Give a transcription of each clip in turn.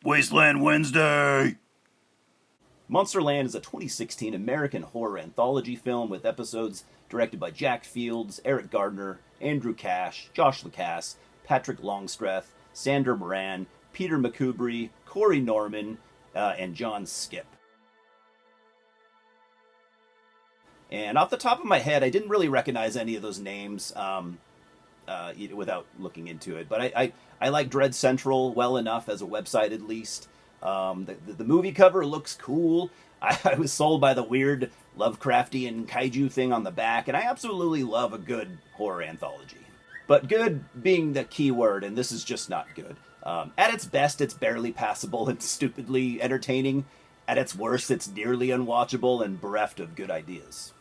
Wasteland Wednesday! Monsterland is a 2016 American horror anthology film with episodes directed by Jack Fields, Eric Gardner, Andrew Cash, Josh Lacasse, Patrick Longstreth, Sander Moran, Peter McCubry, Corey Norman, and John Skip. And off the top of my head, I didn't really recognize any of those names without looking into it. But I like Dread Central well enough as a website at least. The movie cover looks cool. I was sold by the weird Lovecraftian kaiju thing on the back, and I absolutely love a good horror anthology. But good being the key word, and this is just not good. At its best, it's barely passable and stupidly entertaining. At its worst, it's nearly unwatchable and bereft of good ideas.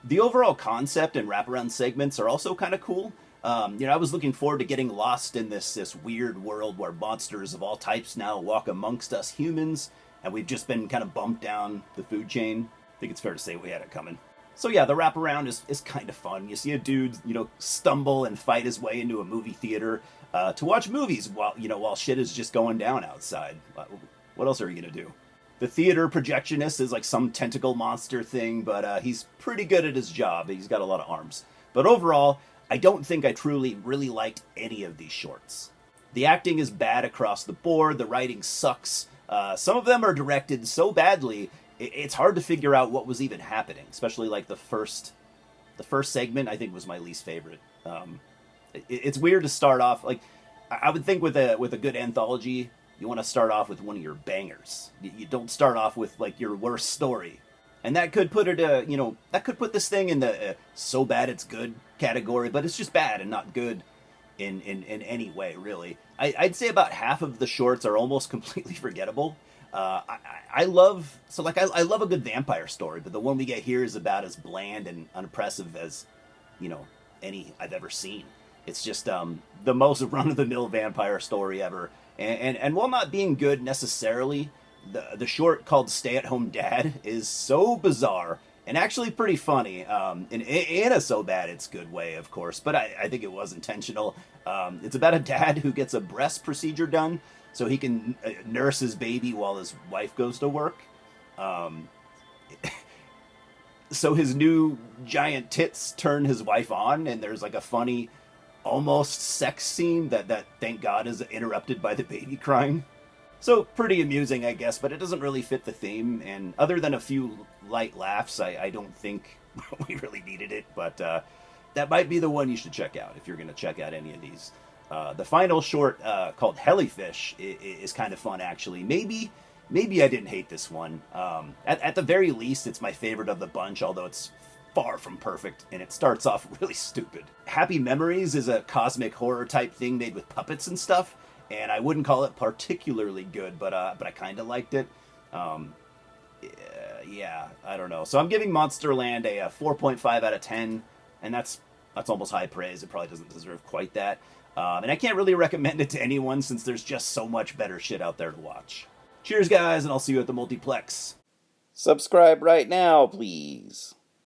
The overall concept and wraparound segments are also kind of cool. I was looking forward to getting lost in this weird world where monsters of all types now walk amongst us humans, and we've just been kind of bumped down the food chain. I think it's fair to say we had it coming. So yeah, the wraparound is kind of fun. You see a dude, stumble and fight his way into a movie theater to watch movies while shit is just going down outside. What else are you gonna do? The theater projectionist is like some tentacle monster thing, but he's pretty good at his job. He's got a lot of arms. But overall, I don't think I truly really liked any of these shorts. The acting is bad across the board. The writing sucks. Some of them are directed so badly, it's hard to figure out what was even happening. Especially like the first segment, I think was my least favorite. It's weird to start off like I would think with a good anthology. You want to start off with one of your bangers. You don't start off with like your worst story, and that could put this thing in the so bad it's good category. But it's just bad and not good in any way, really. I'd say about half of the shorts are almost completely forgettable. I love a good vampire story, but the one we get here is about as bland and unimpressive as any I've ever seen. It's just the most run-of-the-mill vampire story ever. And while not being good necessarily, the short called Stay at Home Dad is so bizarre and actually pretty funny. In a so bad it's good way, of course, but I think it was intentional. It's about a dad who gets a breast procedure done so he can nurse his baby while his wife goes to work. So his new giant tits turn his wife on, and there's like a funny almost sex scene that thank God is interrupted by the baby crying. So pretty amusing, I guess, but it doesn't really fit the theme, and other than a few light laughs, I don't think we really needed it, but that might be the one you should check out if you're going to check out any of these. The final short called Hellyfish is kind of fun, actually. Maybe I didn't hate this one. At the very least, it's my favorite of the bunch, although it's far from perfect, and it starts off really stupid. Happy Memories is a cosmic horror type thing made with puppets and stuff, and I wouldn't call it particularly good, but I kind of liked it. Yeah, I don't know. So I'm giving Monsterland a 4.5 out of 10, and that's almost high praise. It probably doesn't deserve quite that. And I can't really recommend it to anyone since there's just so much better shit out there to watch. Cheers, guys, and I'll see you at the multiplex. Subscribe right now, please.